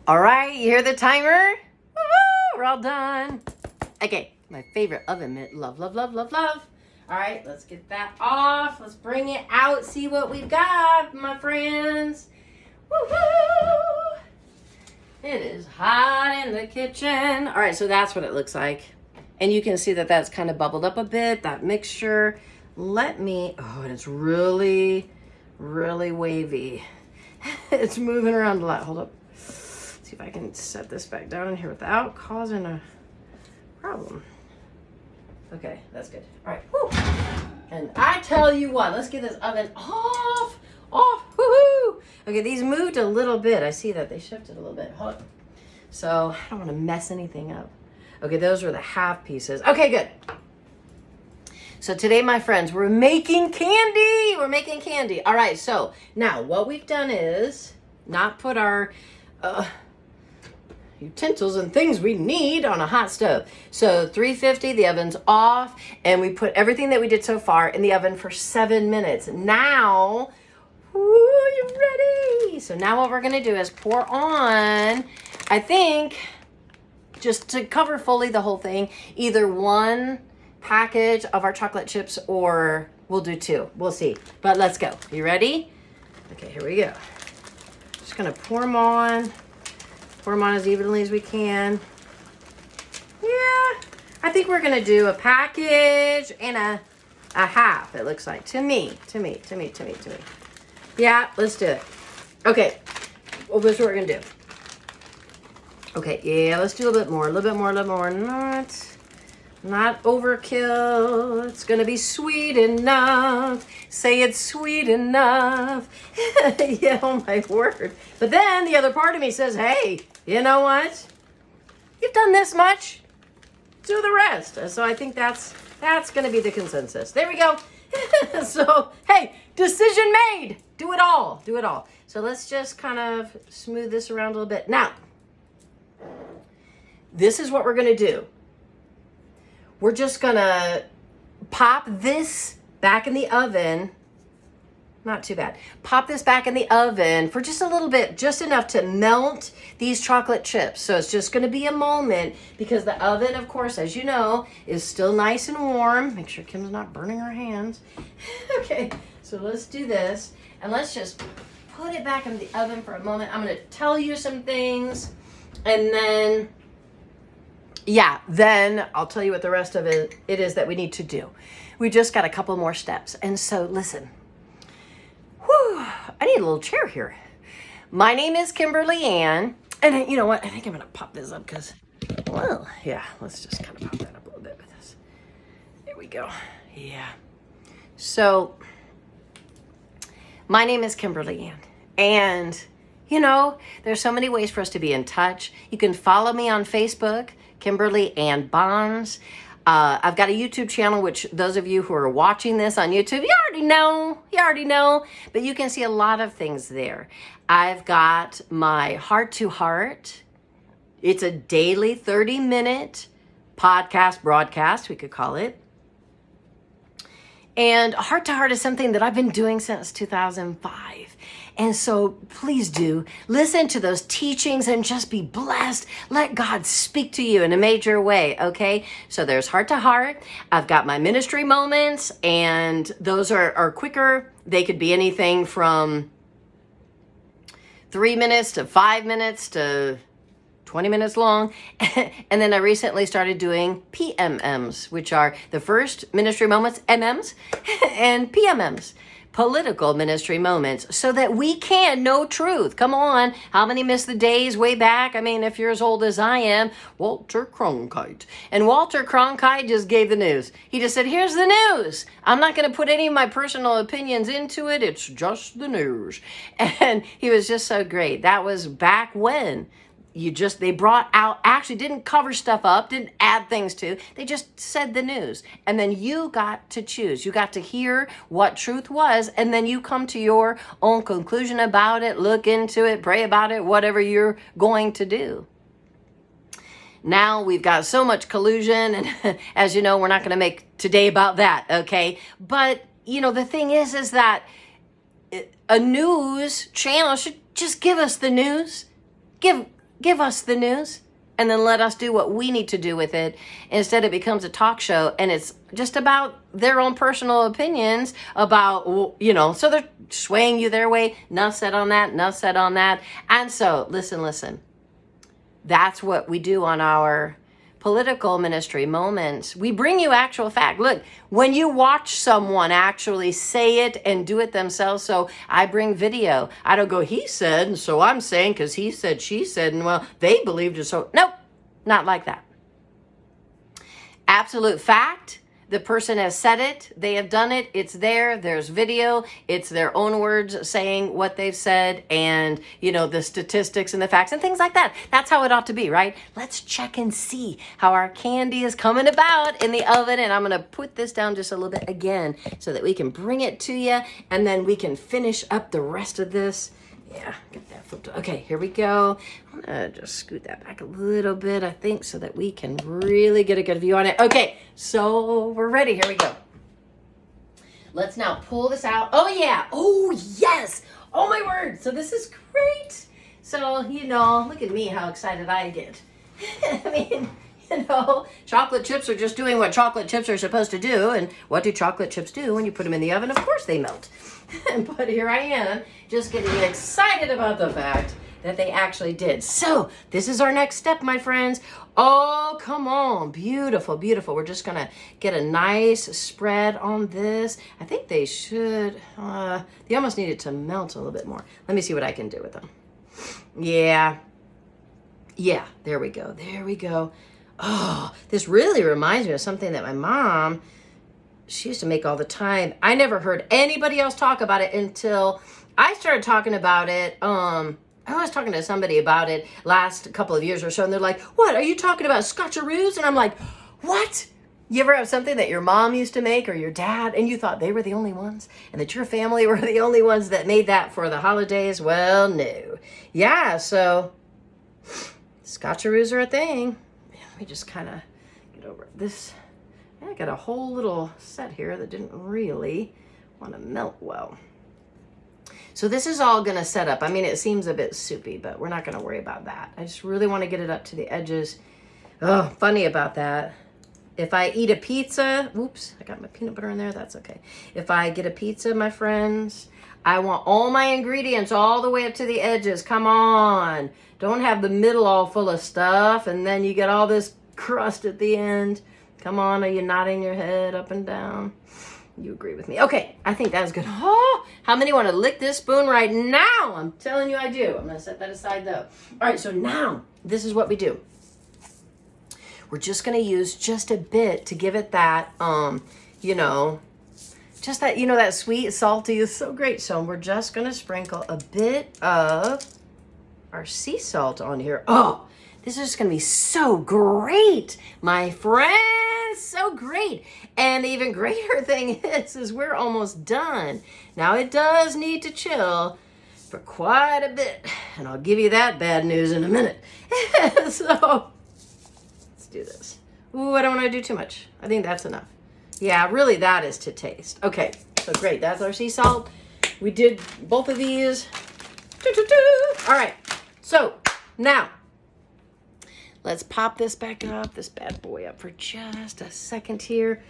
All right, you hear the timer? Woo-hoo, we're all done. Okay, my favorite oven mitt. Love, love, love, love, love. All right, let's get that off. Let's bring it out, see what we've got, my friends. Woo-hoo! It is hot in the kitchen. All right, so that's what it looks like. And you can see that that's kind of bubbled up a bit, that mixture. And it's really, really wavy. It's moving around a lot. Hold up. See if I can set this back down in here without causing a problem. Okay, that's good. All right, woo. And I tell you what, let's get this oven off, woohoo. Okay, these moved a little bit. I see that they shifted a little bit. Hold up. So I don't want to mess anything up. Okay, those are the half pieces. Okay, good. So today, my friends, we're making candy. We're making candy. All right, so now what we've done is not put our utensils and things we need on a hot stove. So 350, the oven's off, and we put everything that we did so far in the oven for 7 minutes. Now, you ready? So now what we're gonna do is pour on, I think, just to cover fully the whole thing, either one package of our chocolate chips or we'll do 2. We'll see. But let's go. You ready? Okay, here we go. Just gonna pour them on. Pour them on as evenly as we can. Yeah, I think we're gonna do a package and a half, it looks like. To me. Yeah, let's do it. Okay, well, this is what we're gonna do. Okay, yeah, let's do a little bit more. Not overkill. It's gonna be sweet enough. Say it's sweet enough. Yeah, oh my word. But then the other part of me says, hey, you know what? You've done this much. Do the rest. So I think that's gonna be the consensus. There we go. So, hey, decision made. Do it all. So let's just kind of smooth this around a little bit. Now, this is what we're gonna do. We're just gonna pop this back in the oven. Not too bad. Pop this back in the oven for just a little bit, just enough to melt these chocolate chips. So it's just gonna be a moment because the oven, of course, as you know, is still nice and warm. Make sure Kim's not burning her hands. Okay, so let's do this. And let's just put it back in the oven for a moment. I'm gonna tell you some things and then then I'll tell you what the rest of it is that we need to do. We just got a couple more steps. And so listen, I need a little chair here. My name is Kimberly Ann. And you know what? I think I'm going to pop this up because, well, yeah, let's just kind of pop that up a little bit with this. There we go. Yeah. So my name is Kimberly Ann. And, you know, there's so many ways for us to be in touch. You can follow me on Facebook, Kimberly Ann Bonds. I've got a YouTube channel, which those of you who are watching this on YouTube, you already know, but you can see a lot of things there. I've got my Heart to Heart. It's a daily 30-minute podcast broadcast, we could call it. And Heart to Heart is something that I've been doing since 2005. And so please do listen to those teachings and just be blessed. Let God speak to you in a major way, okay? So there's Heart to Heart. I've got my ministry moments, and those are quicker. They could be anything from 3 minutes to 5 minutes to 20 minutes long. And then I recently started doing PMMs, which are the first ministry moments, MMs, and PMMs, political ministry moments, so that we can know truth. Come on. How many miss the days way back? I mean, if you're as old as I am, Walter Cronkite. And Walter Cronkite just gave the news. He just said, here's the news. I'm not going to put any of my personal opinions into it. It's just the news. And he was just so great. That was back when they brought out, actually didn't cover stuff up, didn't add things to, they just said the news. And then you got to choose. You got to hear what truth was, and then you come to your own conclusion about it, look into it, pray about it, whatever you're going to do. Now we've got so much collusion, and as you know, we're not going to make today about that, okay? But, you know, the thing is that a news channel should just give us the news. Give give us the news and then let us do what we need to do with it. Instead, it becomes a talk show and it's just about their own personal opinions about, you know, so they're swaying you their way. Enough said on that, enough said on that. And so, listen. That's what we do on our political ministry moments. We bring you actual fact. Look, when you watch someone actually say it and do it themselves, so I bring video. I don't go, he said, and so I'm saying because he said, she said, and well, they believed it. So nope, not like that. Absolute fact. The person has said it. They have done it. It's there. There's video. It's their own words saying what they've said and, you know, the statistics and the facts and things like that. That's how it ought to be, right? Let's check and see how our candy is coming about in the oven. And I'm going to put this down just a little bit again so that we can bring it to you and then we can finish up the rest of this. Yeah, get that flipped. Okay, here we go. I'm gonna just scoot that back a little bit, I think, so that we can really get a good view on it. Okay, so we're ready. Here we go. Let's now pull this out. Oh, yeah. Oh, yes. Oh, my word. So this is great. So, you know, look at me, how excited I get. I mean, you know, chocolate chips are just doing what chocolate chips are supposed to do. And what do chocolate chips do when you put them in the oven? Of course they melt. But here I am, just getting excited about the fact that they actually did. So this is our next step, my friends. Oh, come on. Beautiful, beautiful. We're just going to get a nice spread on this. I think they should, they almost need it to melt a little bit more. Let me see what I can do with them. Yeah, there we go. There we go. Oh, this really reminds me of something that my mom, she used to make all the time. I never heard anybody else talk about it until I started talking about it. I was talking to somebody about it last couple of years or so, and they're like, what, are you talking about scotcheroos? And I'm like, what? You ever have something that your mom used to make or your dad, and you thought they were the only ones, and that your family were the only ones that made that for the holidays? Well, no. Yeah, so scotcheroos are a thing. Let me just kind of get over this. I got a whole little set here that didn't really want to melt well. So this is all going to set up. I mean, it seems a bit soupy, but we're not going to worry about that. I just really want to get it up to the edges. Oh, funny about that. If I eat a pizza, oops, I got my peanut butter in there. That's okay. If I get a pizza, my friends, I want all my ingredients all the way up to the edges. Come on. Don't have the middle all full of stuff, and then you get all this crust at the end. Come on, are you nodding your head up and down? You agree with me. Okay, I think that's good. Oh, how many want to lick this spoon right now? I'm telling you I do. I'm going to set that aside though. All right, so now this is what we do. We're just going to use just a bit to give it that, you know, just that, you know, that sweet, salty is so great. So we're just going to sprinkle a bit of our sea salt on here. Oh, this is going to be so great, my friends. So great. And the even greater thing is we're almost done. Now it does need to chill for quite a bit. And I'll give you that bad news in a minute. So let's do this. Ooh, I don't want to do too much. I think that's enough. Yeah, really that is to taste. Okay, so great. That's our sea salt. We did both of these. All right, so now let's pop this back up, this bad boy up for just a second here.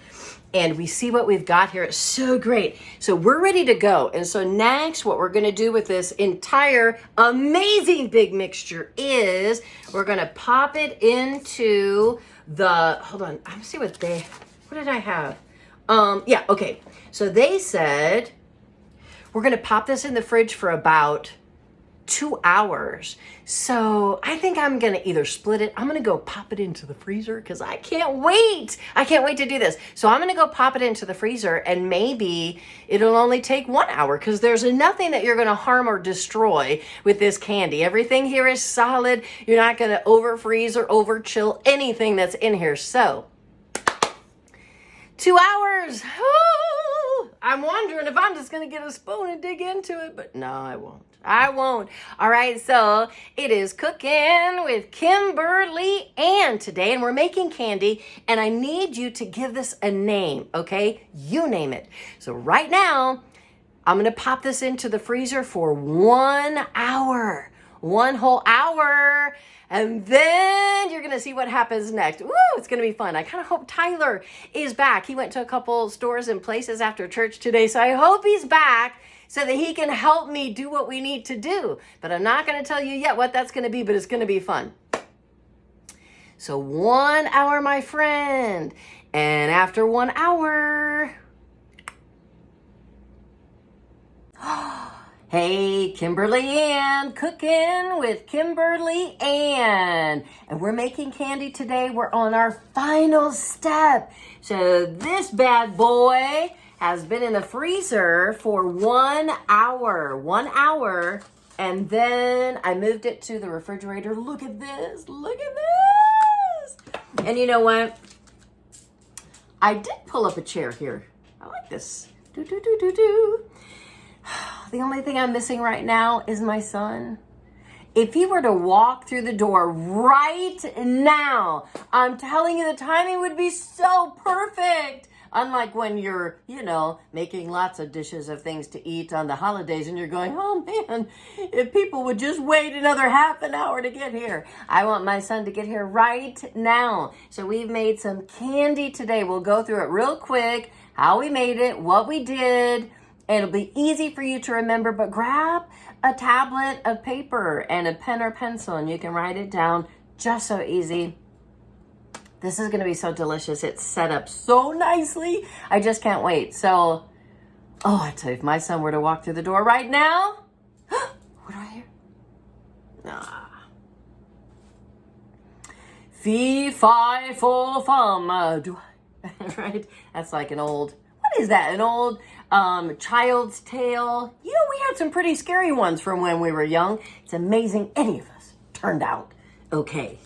And we see what we've got here. It's so great. So we're ready to go. And so next, what we're going to do with this entire amazing big mixture is we're going to pop it into the, hold on, I'm see what did I have? Yeah, okay. So they said we're going to pop this in the fridge for about 2 hours. So I think I'm going to either split it. I'm going to go pop it into the freezer because I can't wait. I can't wait to do this. So I'm going to go pop it into the freezer and maybe it'll only take 1 hour because there's nothing that you're going to harm or destroy with this candy. Everything here is solid. You're not going to over freeze or over chill anything that's in here. So 2 hours. Ooh, I'm wondering if I'm just going to get a spoon and dig into it, but no, I won't. I won't. All right, so it is Cooking with Kimberly Ann today, and we're making candy, and I need you to give this a name, okay? You name it. So right now, I'm going to pop this into the freezer for 1 hour. 1 whole hour. And then you're going to see what happens next. Woo, it's going to be fun. I kind of hope Tyler is back. He went to a couple stores and places after church today. So I hope he's back so that he can help me do what we need to do. But I'm not going to tell you yet what that's going to be, but it's going to be fun. So 1 hour, my friend. And after 1 hour... Hey, Kimberly Ann, cooking with Kimberly Ann. And we're making candy today. We're on our final step. So this bad boy has been in the freezer for 1 hour. 1 hour. And then I moved it to the refrigerator. Look at this. Look at this. And you know what? I did pull up a chair here. I like this. Do, do, do, do, do. The only thing I'm missing right now is my son. If he were to walk through the door right now, I'm telling you the timing would be so perfect. Unlike when you're, making lots of dishes of things to eat on the holidays and you're going, oh man, if people would just wait another half an hour to get here. I want my son to get here right now. So we've made some candy today. We'll go through it real quick, how we made it, what we did. It'll be easy for you to remember, but grab a tablet of paper and a pen or pencil and you can write it down. Just so easy. This is going to be so delicious. It's set up so nicely. I just can't wait. So, I tell you, if my son were to walk through the door right now, what do I hear? Fee, fi, fo, fum. Do I? Right? That's like an old, what is that? An old child's tale. We had some pretty scary ones from when we were young. It's amazing any of us turned out okay.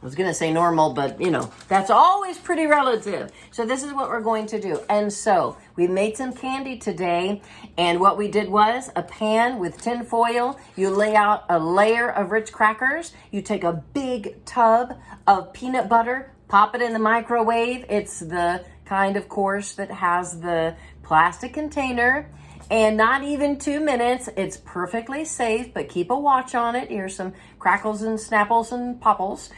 I was going to say normal, but that's always pretty relative. So this is what we're going to do. And so we made some candy today. And what we did was a pan with tin foil. You lay out a layer of rich crackers. You take a big tub of peanut butter, pop it in the microwave. It's the kind, of course, that has the plastic container. And not even 2 minutes. It's perfectly safe, but keep a watch on it. Here's some crackles and snapples and popples.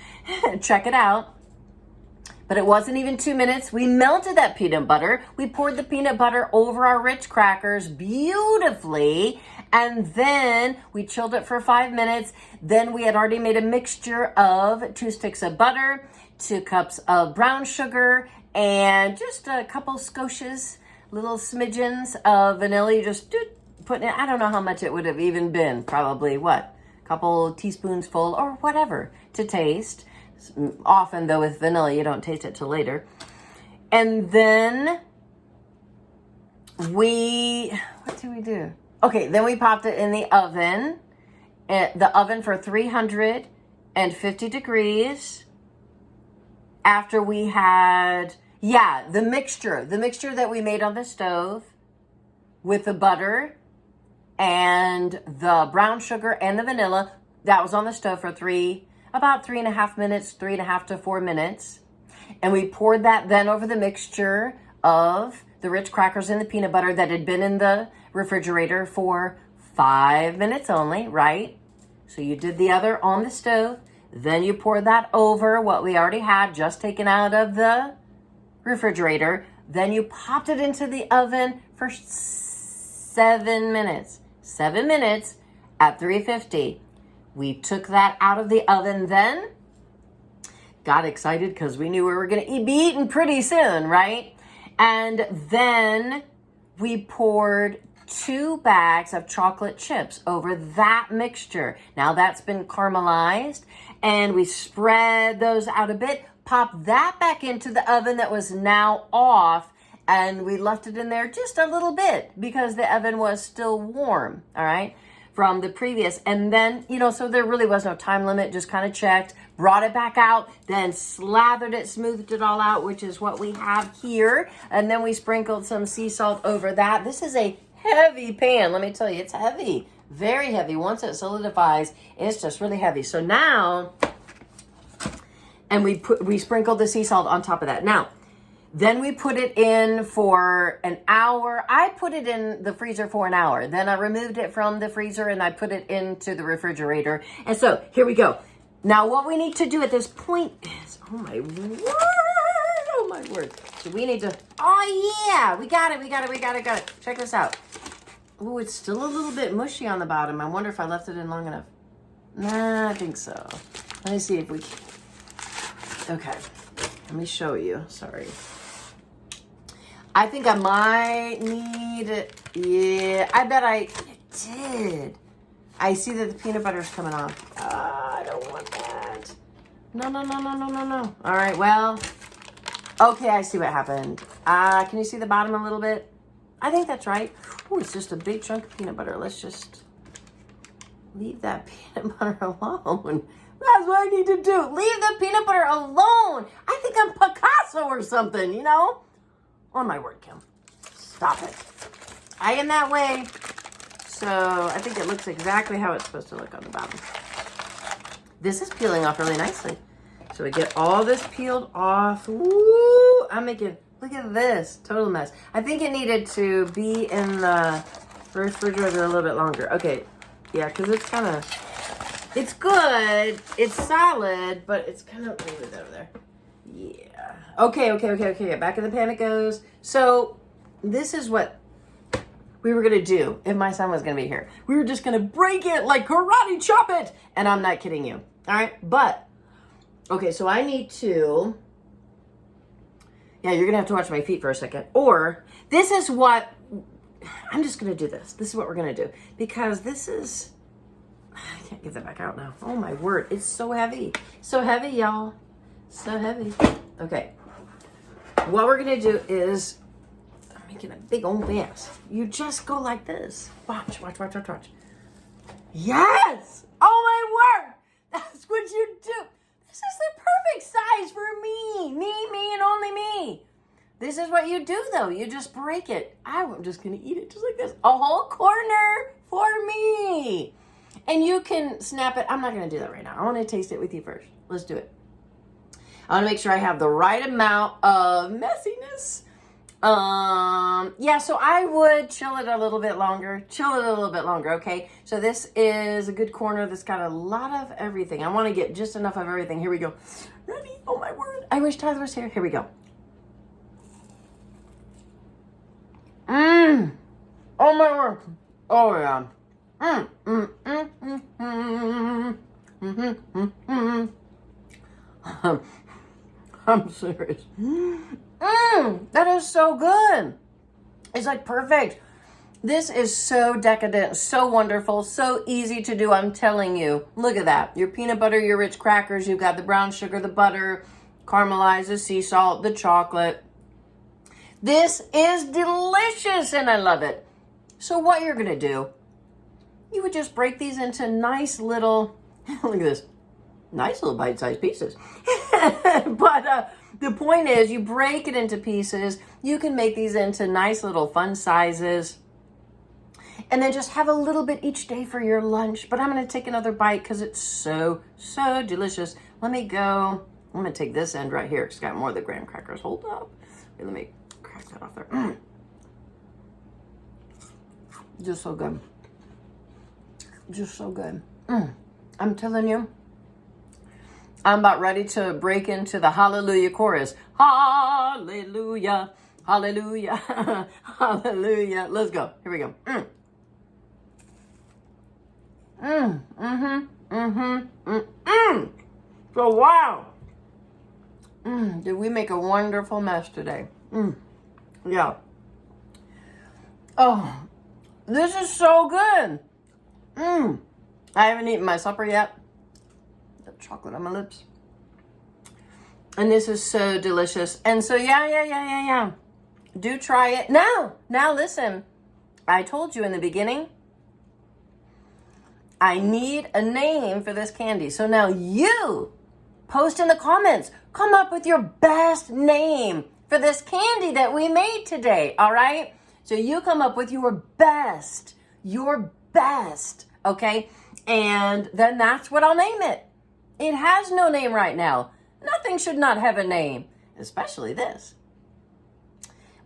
Check it out. But it wasn't even 2 minutes. We melted that peanut butter. We poured the peanut butter over our rich crackers beautifully. And then we chilled it for 5 minutes. Then we had already made a mixture of 2 sticks of butter, 2 cups of brown sugar, and just a couple squishes, little smidgens of vanilla. You just put in, I don't know how much it would have even been. Probably a couple teaspoons full or whatever to taste. Often though with vanilla, you don't taste it till later. And then what did we do? Okay, then we popped it in the oven. The oven for 350 degrees. After we had, the mixture that we made on the stove with the butter and the brown sugar and the vanilla, that was on the stove for about 3.5 minutes, 3.5 to 4 minutes. And we poured that then over the mixture of the rich crackers and the peanut butter that had been in the refrigerator for 5 minutes only, right? So you did the other on the stove. Then you pour that over what we already had just taken out of the refrigerator. Then you popped it into the oven for 7 minutes. 7 minutes at 350. We took that out of the oven then. Got excited because we knew we were going to be eating pretty soon, right? And then we poured 2 bags of chocolate chips over that mixture. Now that's been caramelized. And we spread those out a bit. Pop that back into the oven that was now off. And we left it in there just a little bit because the oven was still warm, all right, from the previous. And then, so there really was no time limit, just kind of checked, brought it back out, then slathered it, smoothed it all out, which is what we have here. And then we sprinkled some sea salt over that. This is a heavy pan. Let me tell you, it's heavy, very heavy. Once it solidifies, it's just really heavy. So now, and we sprinkled the sea salt on top of that. Now, Then we put it in for an hour. I put it in the freezer for an hour. Then I removed it from the freezer and I put it into the refrigerator. And so here we go. Now what we need to do at this point is, oh my word, oh my word. So we need to, oh yeah, we got it. Check this out. Oh, it's still a little bit mushy on the bottom. I wonder if I left it in long enough. Nah, I think so. Let me see if we can. Okay, let me show you, sorry. I think I might need it. Yeah, I bet I did. I see that the peanut butter is coming off. I don't want that. No. All right, well, okay, I see what happened. Can you see the bottom a little bit? I think that's right. Oh, it's just a big chunk of peanut butter. Let's just leave that peanut butter alone. That's what I need to do. Leave the peanut butter alone. I think I'm Picasso or something, you know? Oh my word, Kim. Stop it. I am that way. So I think it looks exactly how it's supposed to look on the bottom. This is peeling off really nicely. So we get all this peeled off. Woo! I'm making, look at this, total mess. I think it needed to be in the refrigerator a little bit longer. Okay, yeah, because it's kind of, it's good, it's solid, but it's kind of, leave it over there. Yeah. Okay. Back in the pan it goes. So this is what we were going to do if my son was going to be here. We were just going to break it, like karate chop it. And I'm not kidding you. All right. But, okay, so I need to, yeah, you're going to have to watch my feet for a second. Or this is what, I'm just going to do this. This is what we're going to do. Because this is, I can't get that back out now. Oh my word. It's so heavy. So heavy, y'all. So heavy. Okay. What we're going to do is, I'm making a big old mess. You just go like this. Watch. Yes! Oh my word! That's what you do. This is the perfect size for me. Me, and only me. This is what you do though. You just break it. I'm just going to eat it just like this. A whole corner for me. And you can snap it. I'm not going to do that right now. I want to taste it with you first. Let's do it. I want to make sure I have the right amount of messiness. Yeah, so I would chill it a little bit longer. Okay? So this is a good corner that's got a lot of everything. I want to get just enough of everything. Here we go. Ready? Oh my word. I wish Tyler was here. Here we go. Oh my word. Oh yeah. I'm serious. That is so good. It's like perfect. This is so decadent, so wonderful, so easy to do. I'm telling you. Look at that. Your peanut butter, your rich crackers. You've got the brown sugar, the butter, caramelized, the sea salt, the chocolate. This is delicious and I love it. So what you're going to do, you would just break these into nice little, look at this, nice little bite-sized pieces. But the point is, you break it into pieces. You can make these into nice little fun sizes. And then just have a little bit each day for your lunch. But I'm going to take another bite because it's so, so delicious. Let me go. I'm going to take this end right here. It's got more of the graham crackers. Hold up. Wait, let me crack that off there. Just so good. Just so good. I'm telling you. I'm about ready to break into the hallelujah chorus. Hallelujah, hallelujah, hallelujah. Let's go. Here we go. So wow. Did we make a wonderful mess today? Yeah. Oh, this is so good. I haven't eaten my supper yet. Chocolate on my lips. And this is so delicious. And so yeah. Do try it. Now listen. I told you in the beginning, I need a name for this candy. So now you post in the comments. Come up with your best name for this candy that we made today. All right? So you come up with your best. Okay? And then that's what I'll name it. It has no name right now. Nothing should not have a name, especially this.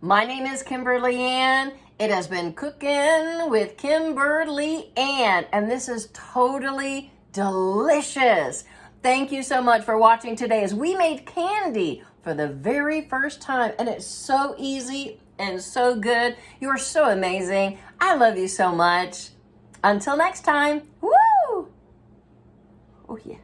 My name is Kimberly Ann. It has been Cooking with Kimberly Ann, and this is totally delicious. Thank you so much for watching today as we made candy for the very first time, and it's so easy and so good. You are so amazing. I love you so much. Until next time. Woo! Oh yeah.